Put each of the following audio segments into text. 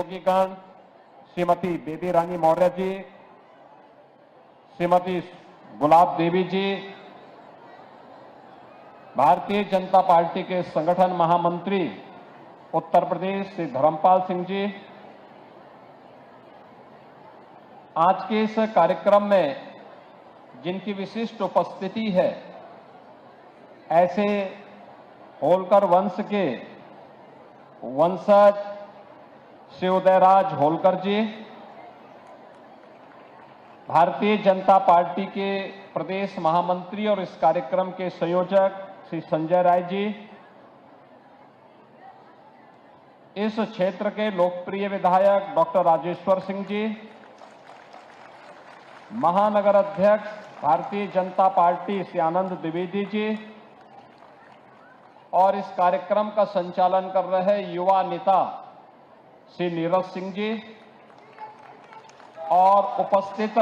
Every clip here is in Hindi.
सहयोगीगण, श्रीमती बेबी रानी मौर्य जी, श्रीमती गुलाब देवी जी, भारतीय जनता पार्टी के संगठन महामंत्री उत्तर प्रदेश श्री धर्मपाल सिंह जी, आज के इस कार्यक्रम में जिनकी विशिष्ट उपस्थिति है, ऐसे होलकर वंश के वंशज श्री उदयराज होलकर जी, भारतीय जनता पार्टी के प्रदेश महामंत्री और इस कार्यक्रम के संयोजक श्री संजय राय जी, इस क्षेत्र के लोकप्रिय विधायक डॉक्टर राजेश्वर सिंह जी, महानगर अध्यक्ष भारतीय जनता पार्टी श्री आनंद द्विवेदी जी और इस कार्यक्रम का संचालन कर रहे युवा नेता श्री नीरज सिंह जी और उपस्थित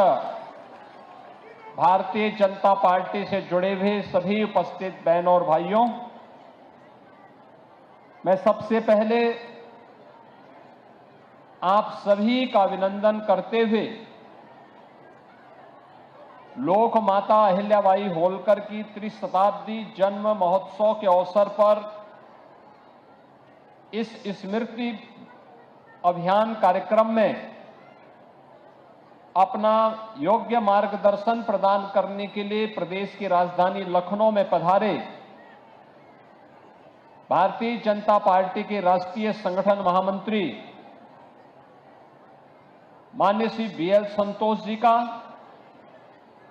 भारतीय जनता पार्टी से जुड़े हुए सभी उपस्थित बहनों और भाइयों, मैं सबसे पहले आप सभी का अभिनंदन करते हुए लोक माता अहिल्याबाई होलकर की त्रिशताब्दी जन्म महोत्सव के अवसर पर इस स्मृति अभियान कार्यक्रम में अपना योग्य मार्गदर्शन प्रदान करने के लिए प्रदेश की राजधानी लखनऊ में पधारे भारतीय जनता पार्टी के राष्ट्रीय संगठन महामंत्री माननीय श्री बीएल संतोष जी का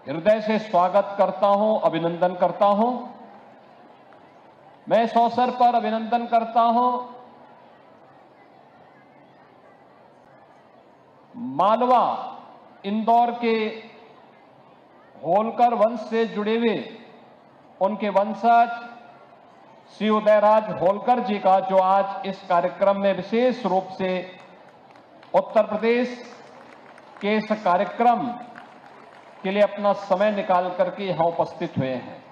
हृदय से स्वागत करता हूं, अभिनंदन करता हूं। मैं इस अवसर पर अभिनंदन करता हूं मालवा इंदौर के होलकर वंश से जुड़े हुए उनके वंशज श्री उदयराज होलकर जी का, जो आज इस कार्यक्रम में विशेष रूप से उत्तर प्रदेश के इस कार्यक्रम के लिए अपना समय निकाल करके यहां उपस्थित हुए हैं।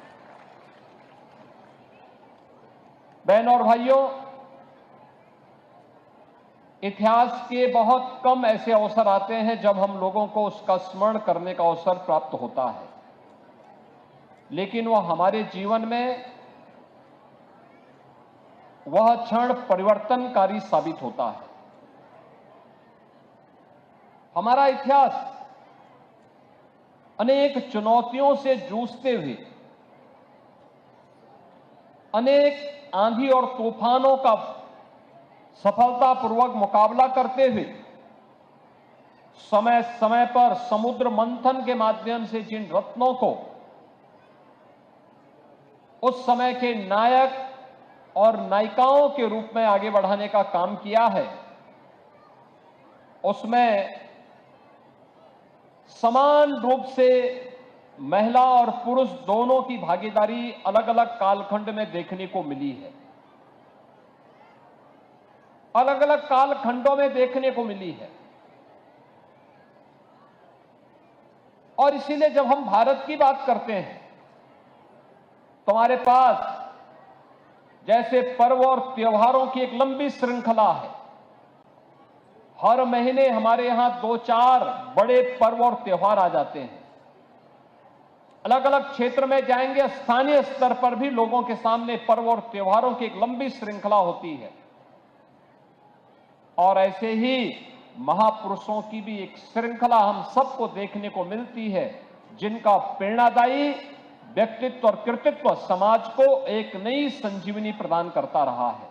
बहनों और भाइयों, इतिहास के बहुत कम ऐसे अवसर आते हैं जब हम लोगों को उसका स्मरण करने का अवसर प्राप्त होता है, लेकिन वह हमारे जीवन में वह क्षण परिवर्तनकारी साबित होता है। हमारा इतिहास अनेक चुनौतियों से जूझते हुए, अनेक आंधी और तूफानों का सफलतापूर्वक मुकाबला करते हुए समय समय पर समुद्र मंथन के माध्यम से जिन रत्नों को उस समय के नायक और नायिकाओं के रूप में आगे बढ़ाने का काम किया है, उसमें समान रूप से महिला और पुरुष दोनों की भागीदारी अलग अलग कालखंड में देखने को मिली है, अलग अलग कालखंडों में देखने को मिली है। और इसीलिए जब हम भारत की बात करते हैं तो हमारे पास जैसे पर्व और त्योहारों की एक लंबी श्रृंखला है। हर महीने हमारे यहां 2-4 बड़े पर्व और त्योहार आ जाते हैं। अलग अलग क्षेत्र में जाएंगे, स्थानीय स्तर पर भी लोगों के सामने पर्व और त्योहारों की एक लंबी श्रृंखला होती है। और ऐसे ही महापुरुषों की भी एक श्रृंखला हम सबको देखने को मिलती है, जिनका प्रेरणादायी व्यक्तित्व और कृतित्व समाज को एक नई संजीवनी प्रदान करता रहा है।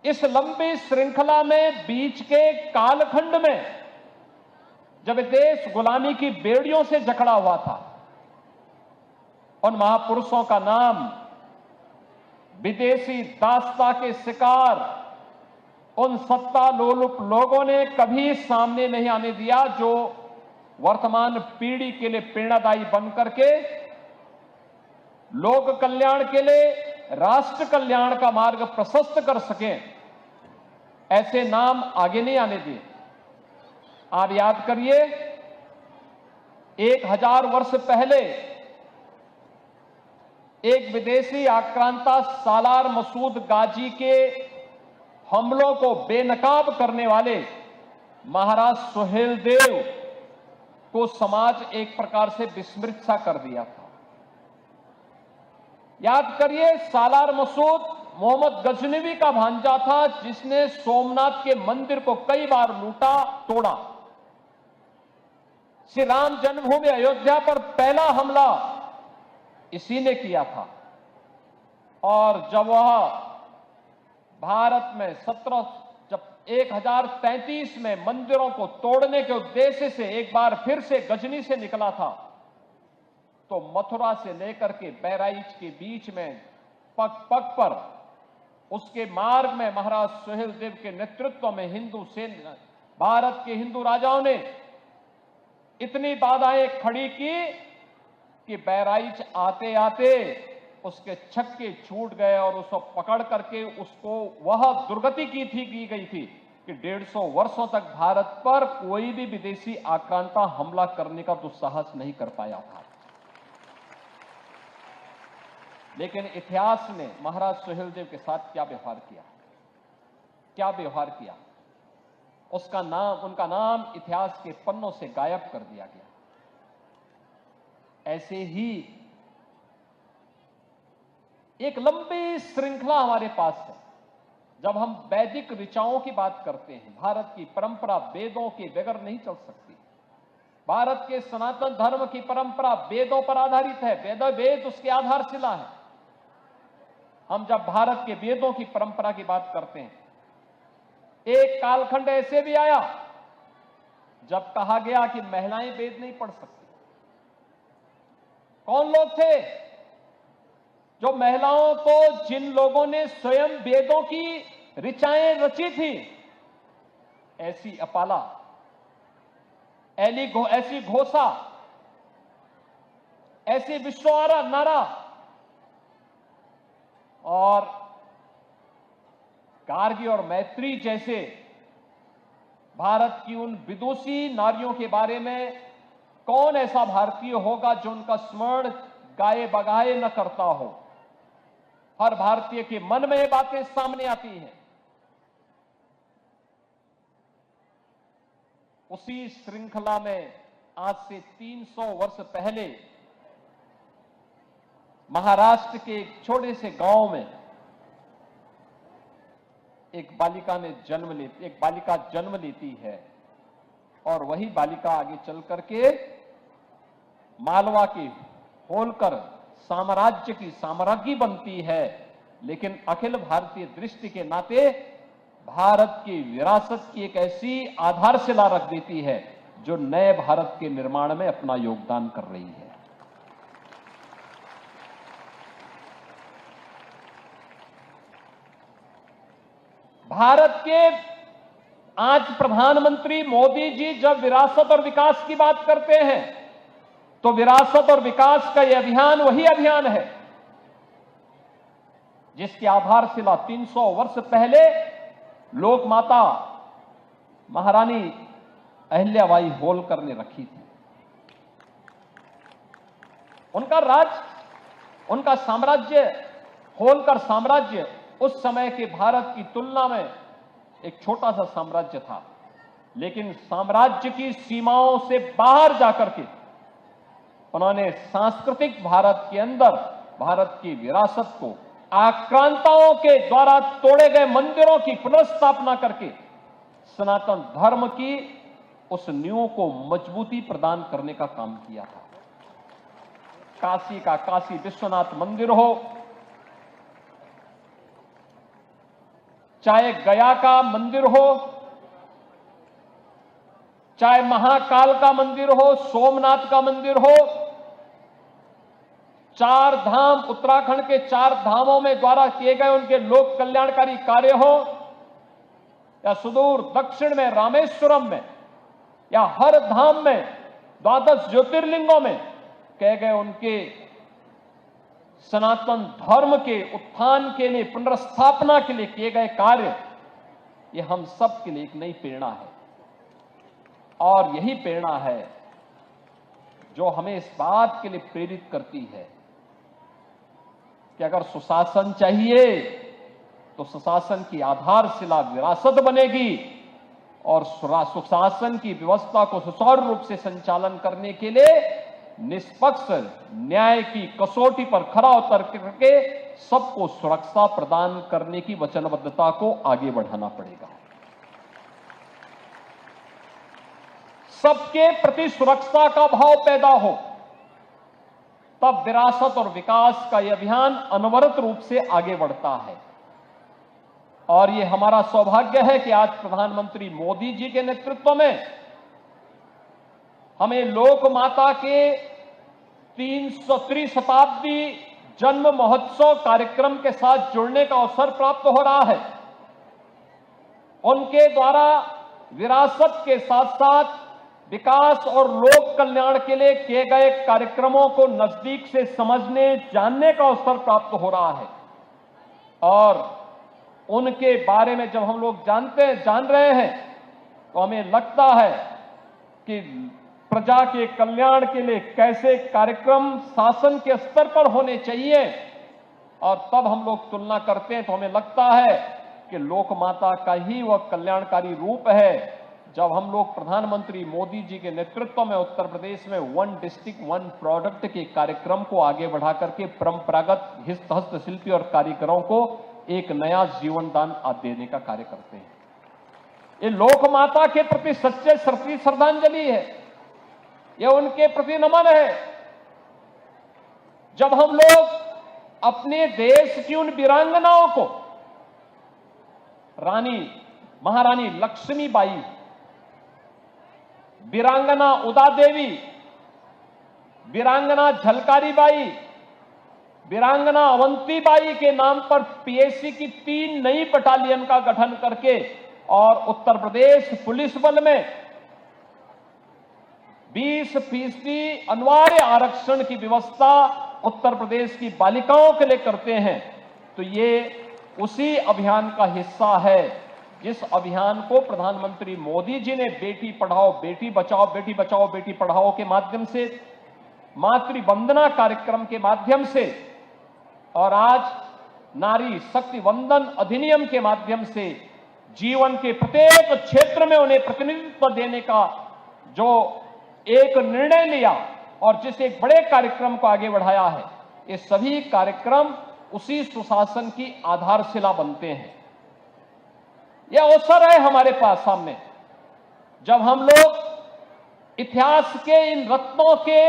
इस लंबी श्रृंखला में बीच के कालखंड में जब देश गुलामी की बेड़ियों से जकड़ा हुआ था, उन महापुरुषों का नाम विदेशी दासता के शिकार उन सत्ता लोलुप लोगों ने कभी सामने नहीं आने दिया, जो वर्तमान पीढ़ी के लिए प्रेरणादायी बनकर के लोक कल्याण के लिए, राष्ट्र कल्याण का मार्ग प्रशस्त कर सके। ऐसे नाम आगे नहीं आने दिए। आप याद करिए, 1000 वर्ष पहले एक विदेशी आक्रांता सालार मसूद गाजी के हमलों को बेनकाब करने वाले महाराज सुहेलदेव को समाज एक प्रकार से विस्मृत सा कर दिया था। याद करिए, सालार मसूद मोहम्मद गजनवी का भांजा था, जिसने सोमनाथ के मंदिर को कई बार लूटा तोड़ा। श्री राम जन्मभूमि अयोध्या पर पहला हमला इसी ने किया था। और जब वह भारत में 1033 में मंदिरों को तोड़ने के उद्देश्य से एक बार फिर से गजनी से निकला था, तो मथुरा से लेकर के बहराइच के बीच में पग पग पर उसके मार्ग में महाराज सुहेलदेव के नेतृत्व में हिंदू सेना, भारत के हिंदू राजाओं ने इतनी बाधाएं खड़ी की कि बहराइच आते आते उसके छक्के छूट गए और उसको पकड़ करके उसको वह दुर्गति की गई थी कि 150 वर्षों तक भारत पर कोई भी विदेशी आक्रांता हमला करने का दुस्साहस नहीं कर पाया था। लेकिन इतिहास ने महाराज सुहेलदेव के साथ क्या व्यवहार किया, उनका नाम इतिहास के पन्नों से गायब कर दिया गया। ऐसे ही एक लंबी श्रृंखला हमारे पास है। जब हम वैदिक ऋचाओं की बात करते हैं, भारत की परंपरा वेदों के बगैर नहीं चल सकती। भारत के सनातन धर्म की परंपरा वेदों पर आधारित है। वेद उसकी आधारशिला है। हम जब भारत के वेदों की परंपरा की बात करते हैं, एक कालखंड ऐसे भी आया जब कहा गया कि महिलाएं वेद नहीं पढ़ सकती। कौन लोग थे जो महिलाओं को, जिन लोगों ने स्वयं वेदों की ऋचाएं रची थी, ऐसी अपाला, ऐसी घोषा, ऐसी विश्वारा नारा और गार्गी और मैत्री जैसे भारत की उन विदुषी नारियों के बारे में कौन ऐसा भारतीय होगा जो उनका स्मरण गाए बगाए न करता हो। हर भारतीय के मन में ये बातें सामने आती हैं। उसी श्रृंखला में आज से 300 वर्ष पहले महाराष्ट्र के एक छोटे से गांव में एक बालिका जन्म लेती है और वही बालिका आगे चल करके मालवा के होलकर साम्राज्य की साम्राज्ञी बनती है। लेकिन अखिल भारतीय दृष्टि के नाते भारत की विरासत की एक ऐसी आधारशिला रख देती है जो नए भारत के निर्माण में अपना योगदान कर रही है। भारत के आज प्रधानमंत्री मोदी जी जब विरासत और विकास की बात करते हैं, तो विरासत और विकास का यह अभियान वही अभियान है जिसकी आधारशिला 300 वर्ष पहले लोक माता महारानी अहिल्याबाई होलकर ने रखी थी। उनका साम्राज्य, होलकर साम्राज्य, उस समय के भारत की तुलना में एक छोटा सा साम्राज्य था। लेकिन साम्राज्य की सीमाओं से बाहर जाकर के उन्होंने सांस्कृतिक भारत के अंदर भारत की विरासत को, आक्रांताओं के द्वारा तोड़े गए मंदिरों की पुनर्स्थापना करके सनातन धर्म की उस नींव को मजबूती प्रदान करने का काम किया था। काशी का काशी विश्वनाथ मंदिर हो, चाहे गया का मंदिर हो, चाहे महाकाल का मंदिर हो, सोमनाथ का मंदिर हो, चार धाम, उत्तराखंड के 4 धामों में द्वारा किए गए उनके लोक कल्याणकारी कार्य हो, या सुदूर दक्षिण में रामेश्वरम में, या हर धाम में 12 ज्योतिर्लिंगों में कहे गए उनके सनातन धर्म के उत्थान के लिए, पुनर्स्थापना के लिए किए गए कार्य, ये हम सब के लिए एक नई प्रेरणा है। और यही प्रेरणा है जो हमें इस बात के लिए प्रेरित करती है कि अगर सुशासन चाहिए तो सुशासन की आधारशिला विरासत बनेगी और सुशासन की व्यवस्था को सुचारू रूप से संचालन करने के लिए निष्पक्ष न्याय की कसौटी पर खरा उतर करके सबको सुरक्षा प्रदान करने की वचनबद्धता को आगे बढ़ाना पड़ेगा। सबके प्रति सुरक्षा का भाव पैदा हो, तब विरासत और विकास का यह अभियान अनवरत रूप से आगे बढ़ता है। और ये हमारा सौभाग्य है कि आज प्रधानमंत्री मोदी जी के नेतृत्व में हमें लोक माता के 300वीं शताब्दी जन्म महोत्सव कार्यक्रम के साथ जुड़ने का अवसर प्राप्त हो रहा है। उनके द्वारा विरासत के साथ साथ विकास और लोक कल्याण के लिए किए गए कार्यक्रमों को नजदीक से समझने जानने का अवसर प्राप्त हो रहा है। और उनके बारे में जब हम लोग जान रहे हैं तो हमें लगता है कि प्रजा के कल्याण के लिए कैसे कार्यक्रम शासन के स्तर पर होने चाहिए, और तब हम लोग तुलना करते हैं तो हमें लगता है कि लोक माता का ही वह कल्याणकारी रूप है जब हम लोग प्रधानमंत्री मोदी जी के नेतृत्व में उत्तर प्रदेश में 1 डिस्ट्रिक्ट 1 प्रोडक्ट के कार्यक्रम को आगे बढ़ा करके परंपरागत हस्तशिल्पी और कारीगरों को एक नया जीवन दान देने का कार्य करते हैं। ये लोक माता के प्रति सच्चे श्रद्धांजलि है, यह उनके प्रति नमन है। जब हम लोग अपने देश की उन वीरांगनाओं को, महारानी लक्ष्मीबाई, वीरांगना उदा देवी, वीरांगना झलकारी बाई, वीरांगना अवंतीबाई के नाम पर पीएसी की 3 नई बटालियन का गठन करके और उत्तर प्रदेश पुलिस बल में 20% अनिवार्य आरक्षण की व्यवस्था उत्तर प्रदेश की बालिकाओं के लिए करते हैं, तो ये उसी अभियान का हिस्सा है जिस अभियान को प्रधानमंत्री मोदी जी ने बेटी पढ़ाओ बेटी बचाओ, बेटी बचाओ बेटी पढ़ाओ के माध्यम से, मातृ वंदना कार्यक्रम के माध्यम से और आज नारी शक्ति वंदन अधिनियम के माध्यम से जीवन के प्रत्येक क्षेत्र में उन्हें प्रतिनिधित्व देने का जो एक निर्णय लिया और जिस एक बड़े कार्यक्रम को आगे बढ़ाया है, ये सभी कार्यक्रम उसी सुशासन की आधारशिला बनते हैं। यह अवसर है हमारे पास सामने, जब हम लोग इतिहास के इन रत्नों के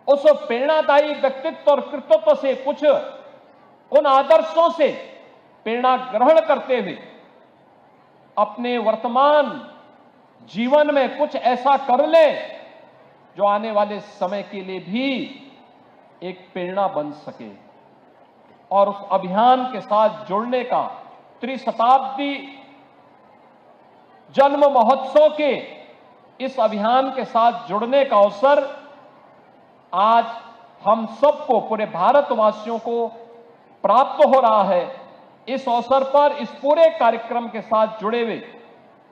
उस प्रेरणादायी व्यक्तित्व और कृतित्व से, कुछ उन आदर्शों से प्रेरणा ग्रहण करते हुए अपने वर्तमान जीवन में कुछ ऐसा कर ले जो आने वाले समय के लिए भी एक प्रेरणा बन सके। और उस अभियान के साथ जुड़ने का, त्रिशताब्दी जन्म महोत्सव के इस अभियान के साथ जुड़ने का अवसर आज हम सबको, पूरे भारतवासियों को प्राप्त हो रहा है। इस अवसर पर इस पूरे कार्यक्रम के साथ जुड़े हुए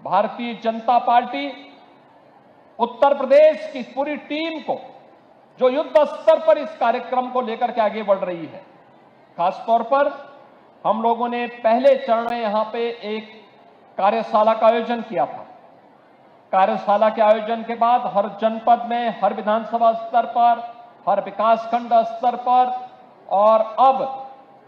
भारतीय जनता पार्टी उत्तर प्रदेश की पूरी टीम को, जो युद्ध स्तर पर इस कार्यक्रम को लेकर के आगे बढ़ रही है, खासतौर पर हम लोगों ने पहले चरण में यहां पे एक कार्यशाला का आयोजन किया था। कार्यशाला के आयोजन के बाद हर जनपद में, हर विधानसभा स्तर पर, हर विकासखंड स्तर पर और अब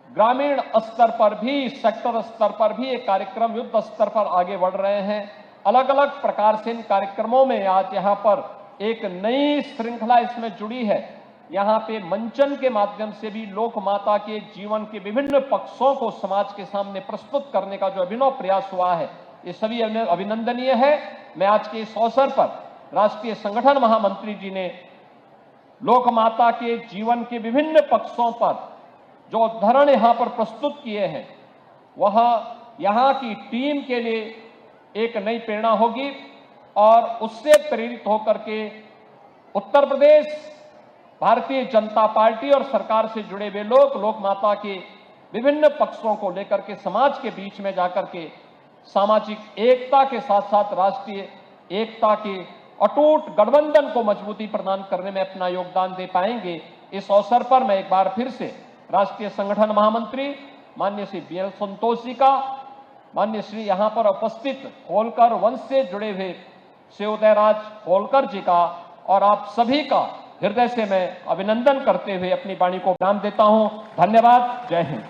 ग्रामीण स्तर पर भी, सेक्टर स्तर पर भी ये कार्यक्रम युद्ध स्तर पर आगे बढ़ रहे हैं। अलग अलग प्रकार से इन कार्यक्रमों में आज यहाँ पर एक नई श्रृंखला इसमें जुड़ी है। यहाँ पे मंचन के माध्यम से भी लोक माता के जीवन के विभिन्न पक्षों को समाज के सामने प्रस्तुत करने का जो अभिनव प्रयास हुआ है, ये सभी अभिनंदनीय है। मैं आज के इस अवसर पर राष्ट्रीय संगठन महामंत्री जी ने लोक माता के जीवन के विभिन्न पक्षों पर जो उदाहरण यहाँ पर प्रस्तुत किए हैं, वह यहाँ की टीम के लिए एक नई प्रेरणा होगी और उससे प्रेरित होकर के उत्तर प्रदेश भारतीय जनता पार्टी और सरकार से जुड़े हुए लोग लोक माता के विभिन्न पक्षों को लेकर के समाज के बीच में जाकर के सामाजिक एकता के साथ साथ राष्ट्रीय एकता के अटूट गठबंधन को मजबूती प्रदान करने में अपना योगदान दे पाएंगे। इस अवसर पर मैं एक बार फिर से राष्ट्रीय संगठन महामंत्री माननीय श्री BL संतोष जी का, माननीय श्री यहां पर उपस्थित होलकर वंश से जुड़े हुए श्री उदयराज होलकर जी का और आप सभी का हृदय से मैं अभिनंदन करते हुए अपनी वाणी को विराम देता हूं। धन्यवाद। जय हिंद।